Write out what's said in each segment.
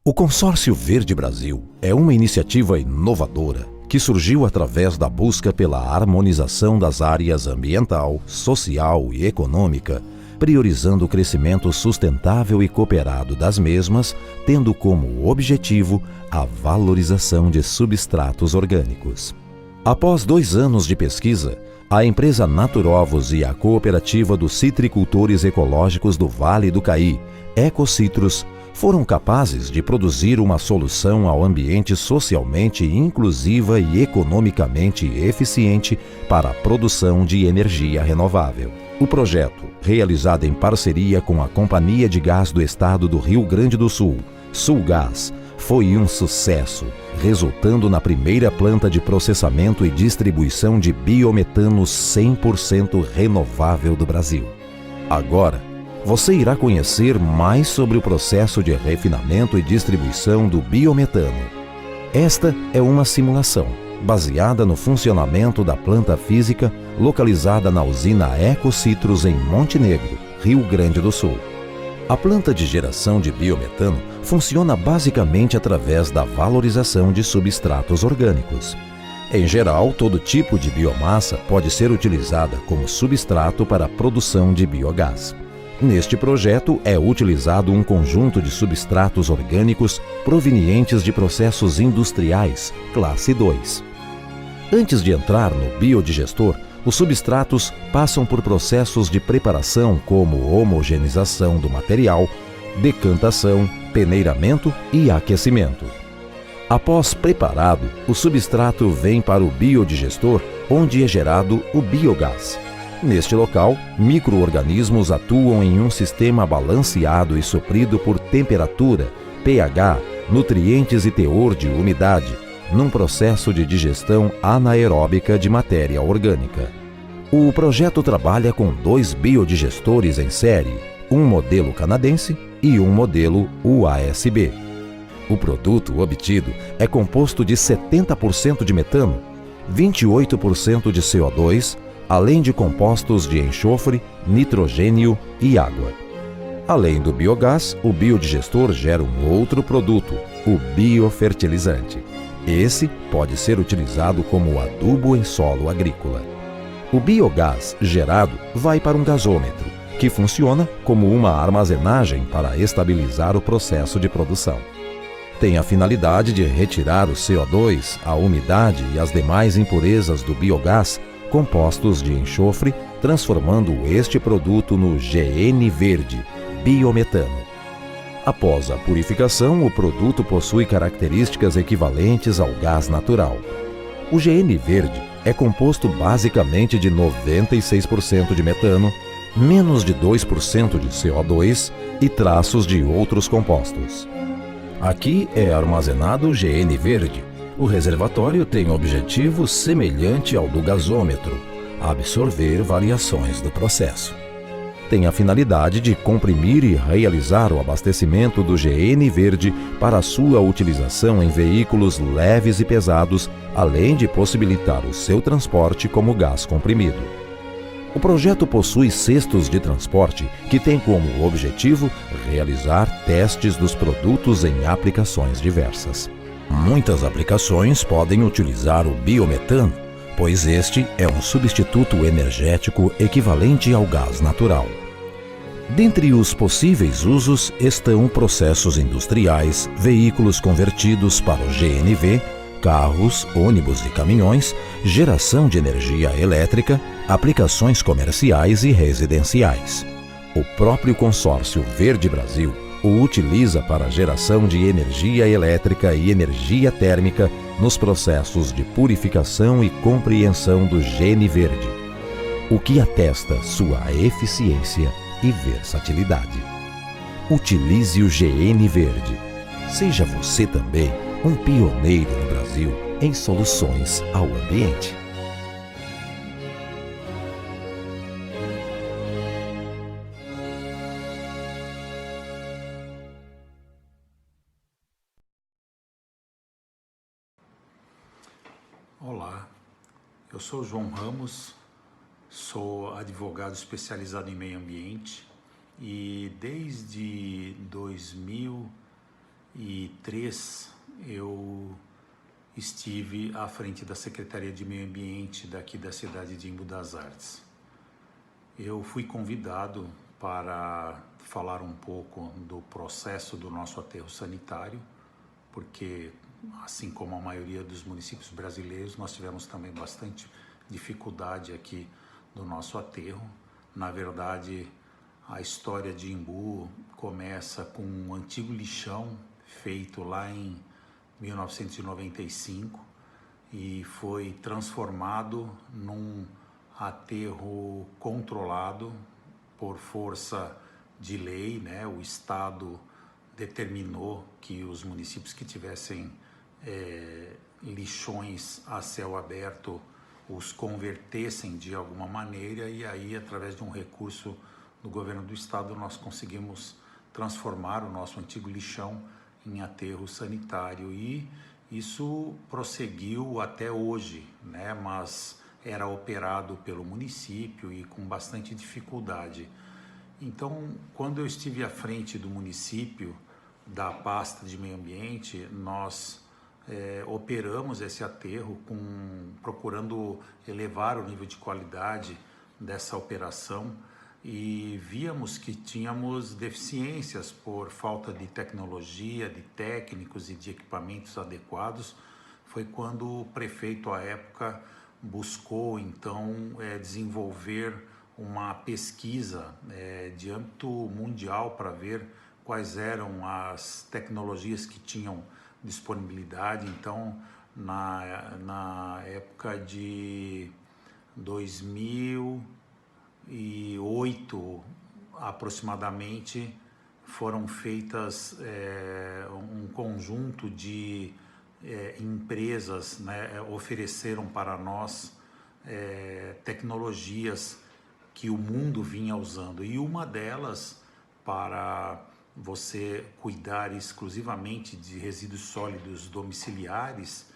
O Consórcio Verde Brasil é uma iniciativa inovadora que surgiu através da busca pela harmonização das áreas ambiental, social e econômica, priorizando o crescimento sustentável e cooperado das mesmas, tendo como objetivo a valorização de substratos orgânicos. Após 2 anos de pesquisa, a empresa Naturovos e a cooperativa dos citricultores ecológicos do Vale do Caí, Ecocitrus, foram capazes de produzir uma solução ao ambiente socialmente inclusiva e economicamente eficiente para a produção de energia renovável. O projeto, realizado em parceria com a Companhia de Gás do Estado do Rio Grande do Sul, Sulgás, foi um sucesso, resultando na primeira planta de processamento e distribuição de biometano 100% renovável do Brasil. Agora, você irá conhecer mais sobre o processo de refinamento e distribuição do biometano. Esta é uma simulação baseada no funcionamento da planta física localizada na usina Ecocitrus em Montenegro, Rio Grande do Sul. A planta de geração de biometano funciona basicamente através da valorização de substratos orgânicos. Em geral, todo tipo de biomassa pode ser utilizada como substrato para a produção de biogás. Neste projeto é utilizado um conjunto de substratos orgânicos provenientes de processos industriais, classe 2. Antes de entrar no biodigestor, os substratos passam por processos de preparação como homogeneização do material, decantação, peneiramento e aquecimento. Após preparado, o substrato vem para o biodigestor, onde é gerado o biogás. Neste local, micro-organismos atuam em um sistema balanceado e suprido por temperatura, pH, nutrientes e teor de umidade, num processo de digestão anaeróbica de matéria orgânica. O projeto trabalha com 2 biodigestores em série, um modelo canadense e um modelo USB. O produto obtido é composto de 70% de metano, 28% de CO2, além de compostos de enxofre, nitrogênio e água. Além do biogás, o biodigestor gera um outro produto, o biofertilizante. Esse pode ser utilizado como adubo em solo agrícola. O biogás gerado vai para um gasômetro, que funciona como uma armazenagem para estabilizar o processo de produção. Tem a finalidade de retirar o CO2, a umidade e as demais impurezas do biogás compostos de enxofre, transformando este produto no GN verde, biometano. Após a purificação, o produto possui características equivalentes ao gás natural. O GN verde é composto basicamente de 96% de metano, menos de 2% de CO2 e traços de outros compostos. Aqui é armazenado o GN verde. O reservatório tem objetivo semelhante ao do gasômetro, absorver variações do processo. Tem a finalidade de comprimir e realizar o abastecimento do GN verde para sua utilização em veículos leves e pesados, além de possibilitar o seu transporte como gás comprimido. O projeto possui cestos de transporte que têm como objetivo realizar testes dos produtos em aplicações diversas. Muitas aplicações podem utilizar o biometano, pois este é um substituto energético equivalente ao gás natural. Dentre os possíveis usos estão processos industriais, veículos convertidos para o GNV, carros, ônibus e caminhões, geração de energia elétrica, aplicações comerciais e residenciais. O próprio Consórcio Verde Brasil o utiliza para a geração de energia elétrica e energia térmica nos processos de purificação e compreensão do GN verde, o que atesta sua eficiência e versatilidade. Utilize o GN verde. Seja você também um pioneiro no Brasil em soluções ao ambiente. Olá, eu sou João Ramos, sou advogado especializado em meio ambiente e desde 2000 2003 eu estive à frente da Secretaria de Meio Ambiente daqui da cidade de Embu das Artes. Eu fui convidado para falar um pouco do processo do nosso aterro sanitário, porque, assim como a maioria dos municípios brasileiros, nós tivemos também bastante dificuldade aqui do nosso aterro. Na verdade, a história de Embu começa com um antigo lixão feito lá em 1995 e foi transformado num aterro controlado por força de lei, né? O Estado determinou que os municípios que tivessem lixões a céu aberto os convertessem de alguma maneira, e aí, através de um recurso do governo do estado, nós conseguimos transformar o nosso antigo lixão em aterro sanitário, e isso prosseguiu até hoje, né? Mas era operado pelo município e com bastante dificuldade. Então, quando eu estive à frente do município, da pasta de meio ambiente, nós operamos esse aterro procurando elevar o nível de qualidade dessa operação, e víamos que tínhamos deficiências por falta de tecnologia, de técnicos e de equipamentos adequados. Foi quando o prefeito à época buscou então desenvolver uma pesquisa de âmbito mundial para ver quais eram as tecnologias que tinham disponibilidade. Então, na época de 2008, aproximadamente, foram feitas um conjunto de empresas, né, ofereceram para nós tecnologias que o mundo vinha usando, e uma delas, para você cuidar exclusivamente de resíduos sólidos domiciliares,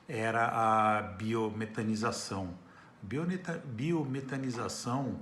era a biometanização. Biometanização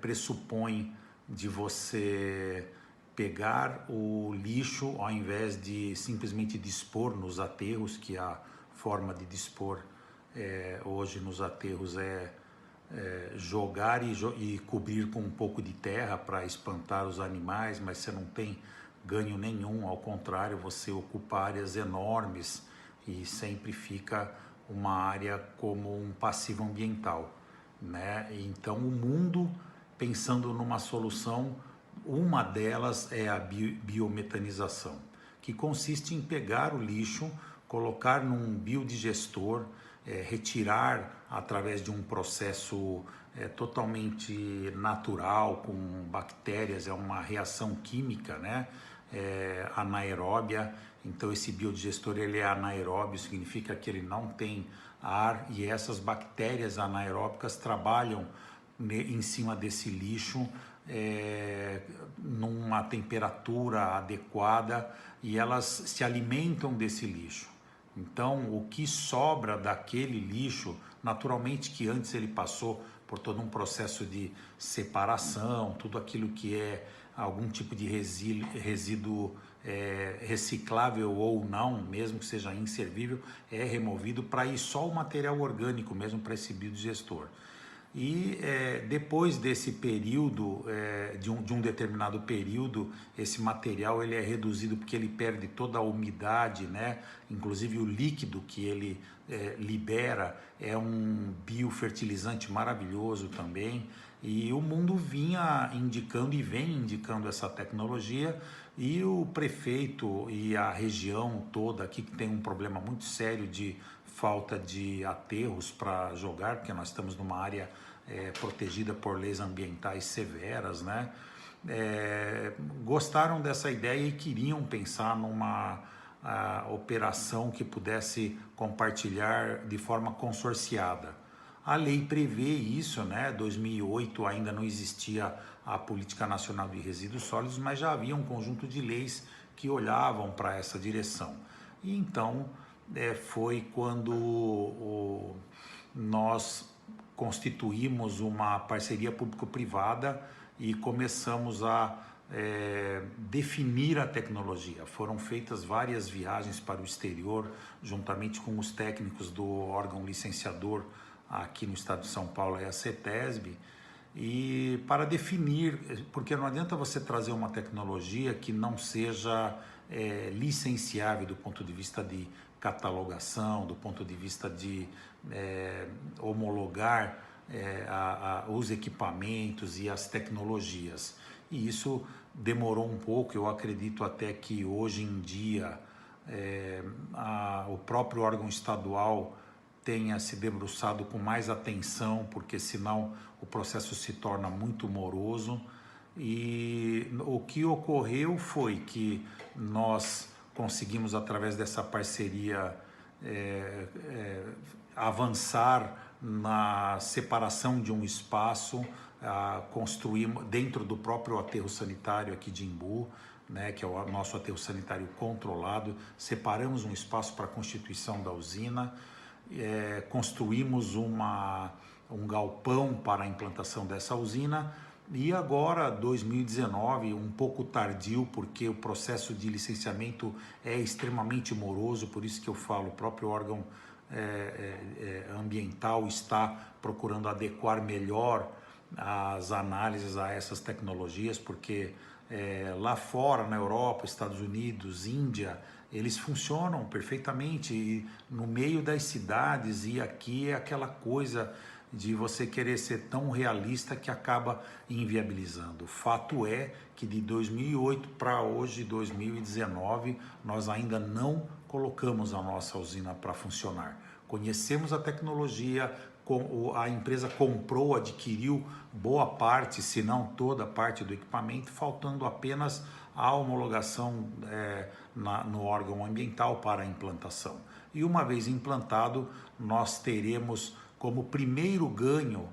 pressupõe de você pegar o lixo, ao invés de simplesmente dispor nos aterros, que a forma de dispor hoje nos aterros jogar e cobrir com um pouco de terra para espantar os animais, mas você não tem ganho nenhum, ao contrário, você ocupa áreas enormes e sempre fica uma área como um passivo ambiental, né? Então, o mundo, pensando numa solução, uma delas é a biometanização, que consiste em pegar o lixo, colocar num biodigestor, retirar através de um processo totalmente natural, com bactérias, é uma reação química, né? Anaeróbia. Então, esse biodigestor ele é anaeróbio, significa que ele não tem ar, e essas bactérias anaeróbicas trabalham em cima desse lixo numa temperatura adequada, e elas se alimentam desse lixo. Então, o que sobra daquele lixo, naturalmente que antes ele passou por todo um processo de separação, tudo aquilo que é algum tipo de resíduo reciclável ou não, mesmo que seja inservível, é removido para ir só o material orgânico mesmo para esse biodigestor. E depois desse período, de um determinado período, esse material ele é reduzido porque ele perde toda a umidade, né? Inclusive o líquido que ele libera é um biofertilizante maravilhoso também, e o mundo vinha indicando e vem indicando essa tecnologia, e o prefeito e a região toda aqui, que tem um problema muito sério de falta de aterros para jogar, porque nós estamos numa área protegida por leis ambientais severas, né? Gostaram dessa ideia e queriam pensar numa operação que pudesse compartilhar de forma consorciada. A lei prevê isso, né? 2008 ainda não existia a Política Nacional de Resíduos Sólidos, mas já havia um conjunto de leis que olhavam para essa direção. E então foi quando nós constituímos uma parceria público-privada e começamos a definir a tecnologia. Foram feitas várias viagens para o exterior, juntamente com os técnicos do órgão licenciador aqui no estado de São Paulo, a CETESB, e para definir, porque não adianta você trazer uma tecnologia que não seja licenciável do ponto de vista de catalogação, do ponto de vista de homologar os equipamentos e as tecnologias. E isso demorou um pouco. Eu acredito até que hoje em dia o próprio órgão estadual tenha se debruçado com mais atenção, porque senão o processo se torna muito moroso. E o que ocorreu foi que nós conseguimos, através dessa parceria, avançar na separação de um espaço, construímos dentro do próprio aterro sanitário aqui de Imbu, né, que é o nosso aterro sanitário controlado. Separamos um espaço para a constituição da usina, construímos um galpão para a implantação dessa usina. E agora, 2019, um pouco tardio, porque o processo de licenciamento é extremamente moroso, por isso que eu falo, o próprio órgão ambiental está procurando adequar melhor as análises a essas tecnologias, porque lá fora, na Europa, Estados Unidos, Índia, eles funcionam perfeitamente e no meio das cidades, e aqui é aquela coisa de você querer ser tão realista que acaba inviabilizando. O fato é que de 2008 para hoje, 2019, nós ainda não colocamos a nossa usina para funcionar. Conhecemos a tecnologia, a empresa comprou, adquiriu boa parte, se não toda a parte do equipamento, faltando apenas a homologação no órgão ambiental para a implantação. E uma vez implantado, nós teremos como primeiro ganho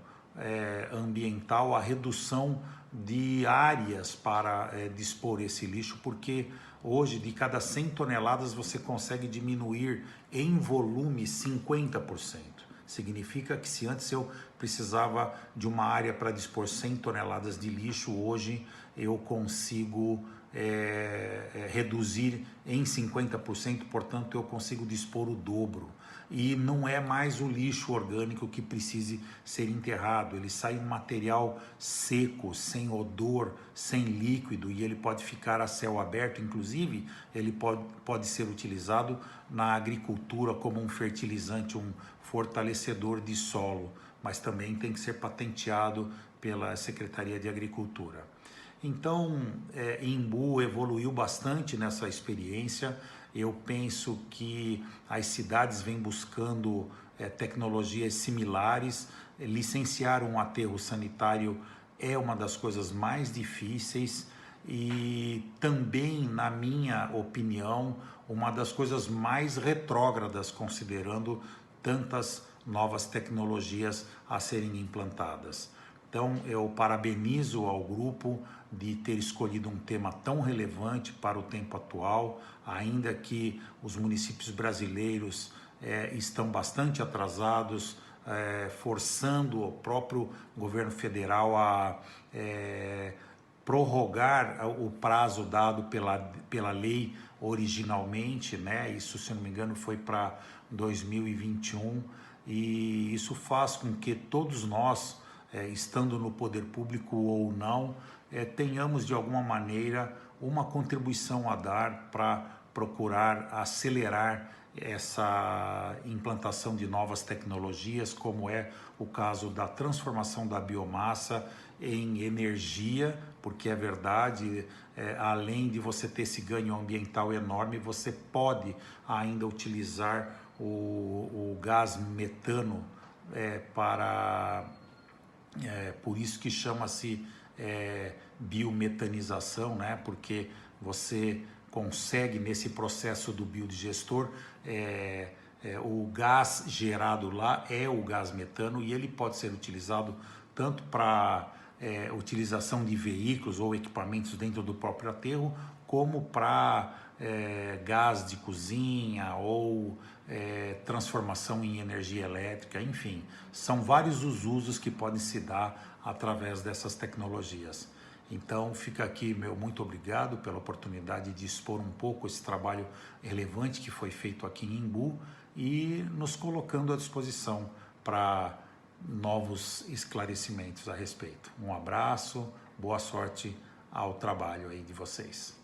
ambiental a redução de áreas para dispor esse lixo, porque hoje de cada 100 toneladas você consegue diminuir em volume 50%. Significa que se antes eu precisava de uma área para dispor 100 toneladas de lixo, hoje eu consigo reduzir em 50%, portanto eu consigo dispor o dobro. E não é mais o lixo orgânico que precise ser enterrado, ele sai um material seco, sem odor, sem líquido, e ele pode ficar a céu aberto. Inclusive ele pode ser utilizado na agricultura como um fertilizante, um fortalecedor de solo, mas também tem que ser patenteado pela Secretaria de Agricultura. Então, Imbu evoluiu bastante nessa experiência. Eu penso que as cidades vêm buscando tecnologias similares. Licenciar um aterro sanitário é uma das coisas mais difíceis e também, na minha opinião, uma das coisas mais retrógradas, considerando tantas novas tecnologias a serem implantadas. Então, eu parabenizo ao grupo de ter escolhido um tema tão relevante para o tempo atual, ainda que os municípios brasileiros estão bastante atrasados, forçando o próprio governo federal a prorrogar o prazo dado pela lei originalmente, né? Isso, se não me engano, foi para 2021, e isso faz com que todos nós, estando no poder público ou não, tenhamos de alguma maneira uma contribuição a dar para procurar acelerar essa implantação de novas tecnologias, como é o caso da transformação da biomassa em energia, porque é verdade, além de você ter esse ganho ambiental enorme, você pode ainda utilizar o gás metano por isso que chama-se biometanização, né? Porque você consegue, nesse processo do biodigestor, o gás gerado lá é o gás metano, e ele pode ser utilizado tanto para utilização de veículos ou equipamentos dentro do próprio aterro, como para gás de cozinha ou transformação em energia elétrica. Enfim, são vários os usos que podem se dar através dessas tecnologias. Então fica aqui meu muito obrigado pela oportunidade de expor um pouco esse trabalho relevante que foi feito aqui em Embu e nos colocando à disposição para novos esclarecimentos a respeito. Um abraço, boa sorte ao trabalho aí de vocês.